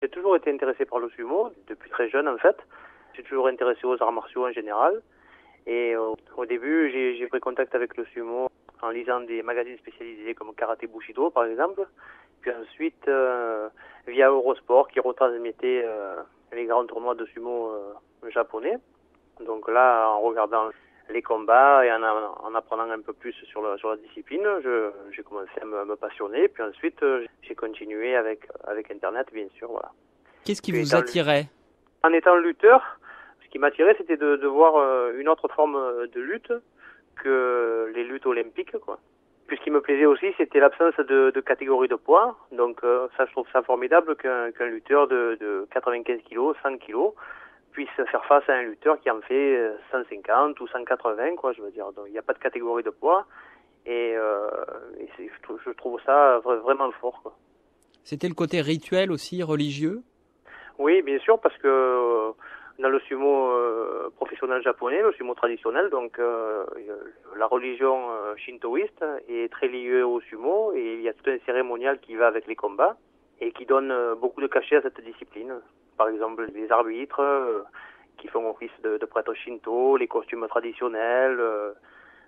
J'ai toujours été intéressé par le sumo, depuis très jeune en fait. J'ai toujours intéressé aux arts martiaux en général. Et au début, j'ai pris contact avec le sumo en lisant des magazines spécialisés comme Karaté Bushido par exemple. Puis ensuite, via Eurosport qui retransmettait les grands tournois de sumo japonais. Donc là, en regardant les combats et en apprenant un peu plus sur la discipline, j'ai commencé à me passionner. Puis ensuite, j'ai continué avec Internet, bien sûr. Voilà. Qu'est-ce qui Puis vous attirait? en étant lutteur, ce qui m'attirait, c'était de voir une autre forme de lutte que les luttes olympiques, quoi. Puis ce qui me plaisait aussi, c'était l'absence de catégorie de poids. Donc ça, je trouve ça formidable qu'un lutteur de 95 kilos, 100 kilos, puisse faire face à un lutteur qui en fait 150 ou 180, quoi, je veux dire. Donc il n'y a pas de catégorie de poids. Et je trouve ça vraiment fort, quoi. C'était le côté rituel aussi, religieux? Oui, bien sûr, parce que dans le sumo professionnel japonais, le sumo traditionnel, donc la religion shintoïste est très liée au sumo et il y a tout un cérémonial qui va avec les combats et qui donne beaucoup de cachet à cette discipline. Par exemple, les arbitres qui font office de prêtres shinto, les costumes traditionnels,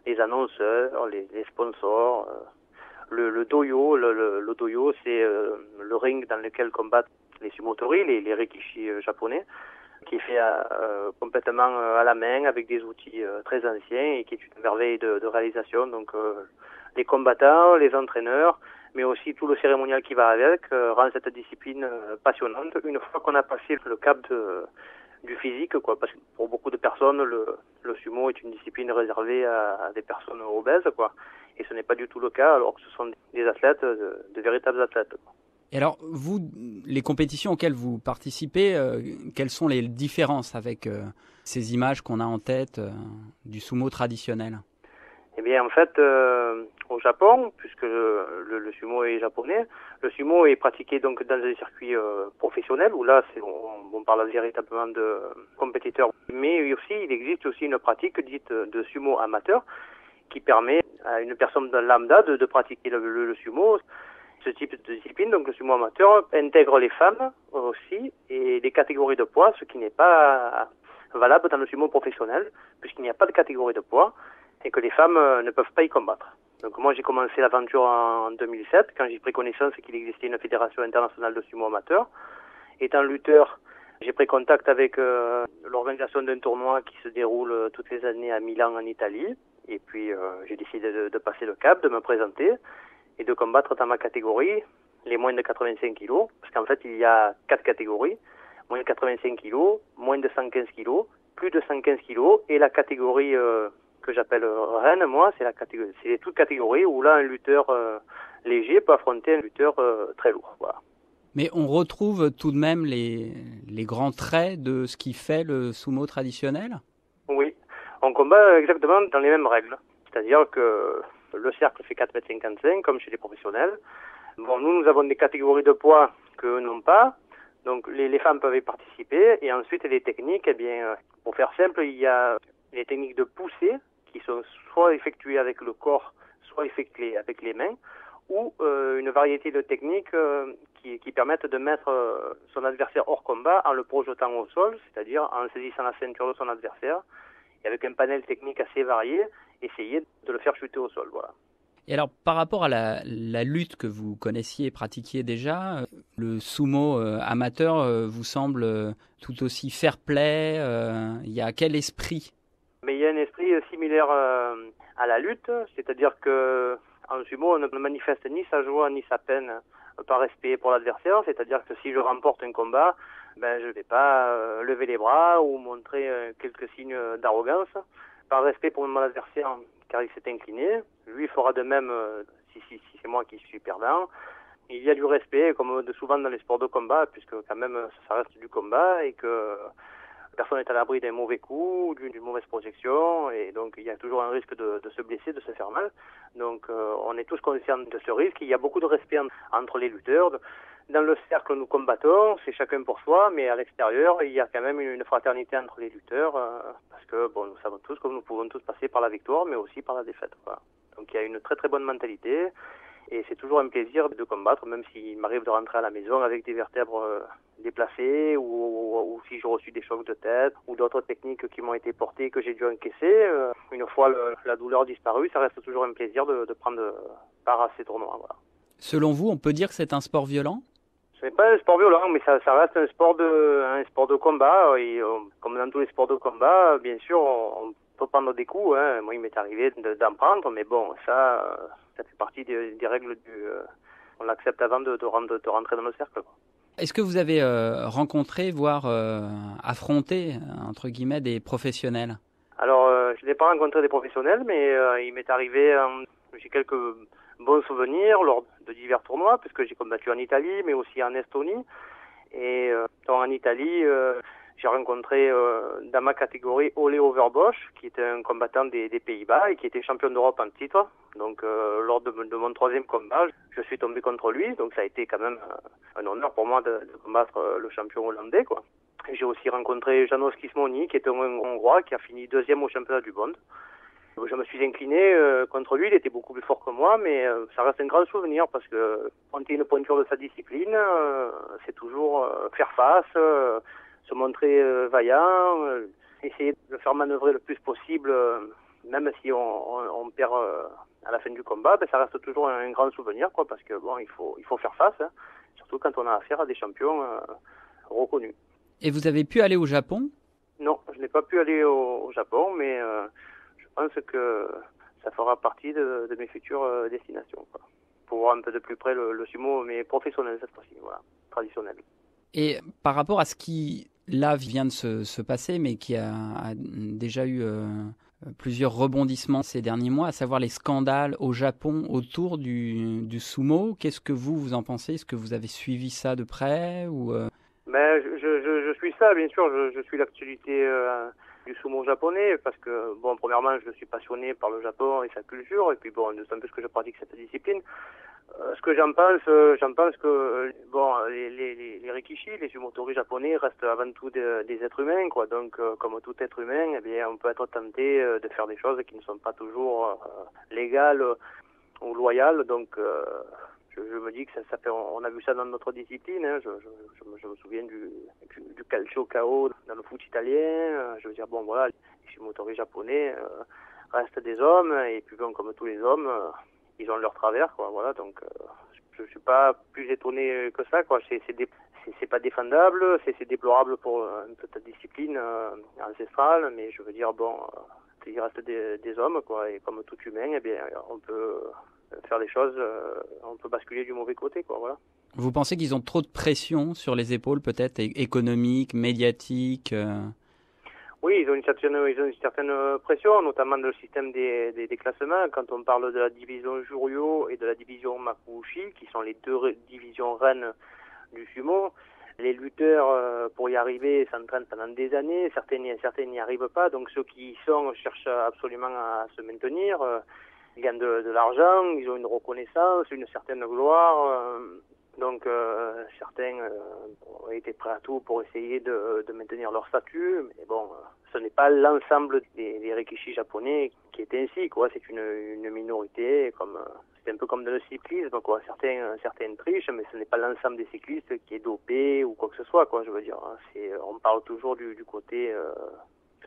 les annonceurs, les sponsors. Le doyo, le doyo, c'est le ring dans lequel combattent les sumotori, les rikishi japonais, qui est fait complètement à la main avec des outils très anciens et qui est une merveille de réalisation. Donc les combattants, les entraîneurs, mais aussi tout le cérémonial qui va avec, rend cette discipline passionnante. Une fois qu'on a passé le cap du physique, quoi, parce que pour beaucoup de personnes, le sumo est une discipline réservée à des personnes obèses, quoi. Et ce n'est pas du tout le cas, alors que ce sont des athlètes, de véritables athlètes, quoi. Et alors, vous, les compétitions auxquelles vous participez, quelles sont les différences avec ces images qu'on a en tête du sumo traditionnel? Eh bien, en fait, au Japon, puisque le sumo est japonais, le sumo est pratiqué donc dans des circuits professionnels, où là, on parle véritablement de compétiteurs. Mais aussi, il existe aussi une pratique dite de sumo amateur, qui permet à une personne lambda de pratiquer le sumo. Ce type de discipline, donc le sumo amateur, intègre les femmes aussi et les catégories de poids, ce qui n'est pas valable dans le sumo professionnel, puisqu'il n'y a pas de catégorie de poids et que les femmes ne peuvent pas y combattre. Donc moi j'ai commencé l'aventure en 2007, quand j'ai pris connaissance qu'il existait une fédération internationale de sumo amateur. Étant lutteur, j'ai pris contact avec l'organisation d'un tournoi qui se déroule toutes les années à Milan en Italie. Et puis j'ai décidé de passer le cap, de me présenter et de combattre dans ma catégorie, les moins de 85 kilos, parce qu'en fait, il y a 4 catégories, moins de 85 kilos, moins de 115 kilos, plus de 115 kilos, et la catégorie que j'appelle reine, moi, c'est toute catégorie où là, un lutteur léger peut affronter un lutteur très lourd, voilà. Mais on retrouve tout de même les grands traits de ce qui fait le sumo traditionnel? Oui, on combat exactement dans les mêmes règles, c'est-à-dire que le cercle fait 4,55 m comme chez les professionnels. Bon, nous avons des catégories de poids qu'eux n'ont pas. Donc, les femmes peuvent y participer. Et ensuite, les techniques, eh bien, pour faire simple, il y a les techniques de poussée qui sont soit effectuées avec le corps, soit effectuées avec les mains, ou une variété de techniques qui permettent de mettre son adversaire hors combat en le projetant au sol, c'est-à-dire en saisissant la ceinture de son adversaire, et avec un panel technique assez varié, essayer de le faire chuter au sol, voilà. Et alors, par rapport à la lutte que vous connaissiez et pratiquiez déjà, le sumo amateur vous semble tout aussi fair-play? Il y a quel esprit? Mais il y a un esprit similaire à la lutte, c'est-à-dire que en sumo, on ne manifeste ni sa joie ni sa peine par respect pour l'adversaire, c'est-à-dire que si je remporte un combat, ben je vais pas lever les bras ou montrer quelques signes d'arrogance. Par respect pour mon adversaire, car il s'est incliné, lui fera de même si c'est moi qui suis perdant. Il y a du respect, comme souvent dans les sports de combat, puisque quand même ça reste du combat et que personne n'est à l'abri d'un mauvais coup, d'une mauvaise projection, et donc il y a toujours un risque de se blesser, de se faire mal. Donc on est tous conscients de ce risque. Il y a beaucoup de respect entre les lutteurs. Dans le cercle, nous combattons, c'est chacun pour soi, mais à l'extérieur, il y a quand même une fraternité entre les lutteurs, parce que bon, nous savons tous que nous pouvons tous passer par la victoire, mais aussi par la défaite, voilà. Donc il y a une très très bonne mentalité. Et c'est toujours un plaisir de combattre, même s'il m'arrive de rentrer à la maison avec des vertèbres déplacées ou si j'ai reçu des chocs de tête ou d'autres techniques qui m'ont été portées que j'ai dû encaisser. Une fois la douleur disparue, ça reste toujours un plaisir de prendre part à ces tournois. Voilà. Selon vous, on peut dire que c'est un sport violent ? Ce n'est pas un sport violent, mais ça reste un sport de combat. Et comme dans tous les sports de combat, bien sûr, on peut prendre des coups. Hein. Moi, il m'est arrivé d'en prendre, mais bon, ça fait partie des règles on l'accepte avant de rentrer dans le cercle, quoi. Est-ce que vous avez rencontré, voire affronté, entre guillemets, des professionnels ? Alors, je n'ai pas rencontré des professionnels, mais il m'est arrivé, j'ai quelques bons souvenirs lors de divers tournois, puisque j'ai combattu en Italie, mais aussi en Estonie. Et en Italie, j'ai rencontré dans ma catégorie Ole Overbosch, qui était un combattant des Pays-Bas et qui était champion d'Europe en titre. Donc lors de mon troisième combat, je suis tombé contre lui. Donc ça a été quand même un honneur pour moi de combattre le champion hollandais, quoi. J'ai aussi rencontré János Kismoni, qui était un Hongrois, qui a fini deuxième au championnat du monde. Je me suis incliné contre lui, il était beaucoup plus fort que moi, mais ça reste un grand souvenir parce que monter une pointure de sa discipline, c'est toujours faire face, se montrer vaillant, essayer de le faire manœuvrer le plus possible, même si on perd à la fin du combat, ça reste toujours un grand souvenir, quoi, parce que bon, il faut faire face, hein, surtout quand on a affaire à des champions reconnus. Et vous avez pu aller au Japon ? Non, je n'ai pas pu aller au Japon, mais je pense que ça fera partie de mes futures destinations, quoi. Pour voir un peu de plus près le sumo, mais professionnel cette fois-ci, voilà, traditionnel. Et par rapport à ce qui, là, vient de se passer, mais qui a déjà eu plusieurs rebondissements ces derniers mois, à savoir les scandales au Japon autour du sumo, qu'est-ce que vous en pensez ? Est-ce que vous avez suivi ça de près ou Ben, je suis ça, bien sûr, je suis l'actualité du sumo japonais parce que, bon, premièrement, je suis passionné par le Japon et sa culture, et puis bon, c'est un peu ce que je pratique cette discipline. Ce que j'en pense que, bon, les rikishi, les sumotori japonais restent avant tout des êtres humains, quoi. Donc, comme tout être humain, eh bien, on peut être tenté de faire des choses qui ne sont pas toujours légales ou loyales, donc je me dis que ça fait, on a vu ça dans notre discipline, hein. Je me souviens du calcio KO dans le foot italien. Je veux dire, bon, voilà, les sumotori japonais restent des hommes, et puis bon, comme tous les hommes, ils ont leur travers, quoi, voilà, donc je suis pas plus étonné que ça, quoi. C'est pas défendable, c'est déplorable pour un peu ta discipline ancestrale, mais je veux dire, bon, il reste des hommes, quoi, et comme tout humain, eh bien, on peut faire des choses, on peut basculer du mauvais côté, quoi, voilà. Vous pensez qu'ils ont trop de pression sur les épaules, peut-être économique, médiatique Oui, ils ont une certaine pression, notamment dans le système des classements. Quand on parle de la division Juryo et de la division Makuuchi, qui sont les deux divisions reines du sumo, les lutteurs, pour y arriver, s'entraînent pendant des années. Certains n'y arrivent pas, donc ceux qui y sont cherchent absolument à se maintenir. Ils gagnent de l'argent, ils ont une reconnaissance, une certaine gloire. Donc certains ont été prêts à tout pour essayer de maintenir leur statut, mais bon, ce n'est pas l'ensemble des rikishi japonais qui est ainsi, quoi. C'est une minorité, c'est un peu comme dans le cyclisme, quoi. Certains trichent, mais ce n'est pas l'ensemble des cyclistes qui est dopé ou quoi que ce soit, quoi. Je veux dire, hein. On parle toujours du côté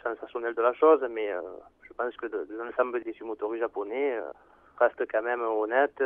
sensationnel de la chose, mais je pense que de l'ensemble des sumotori japonais restent quand même honnêtes.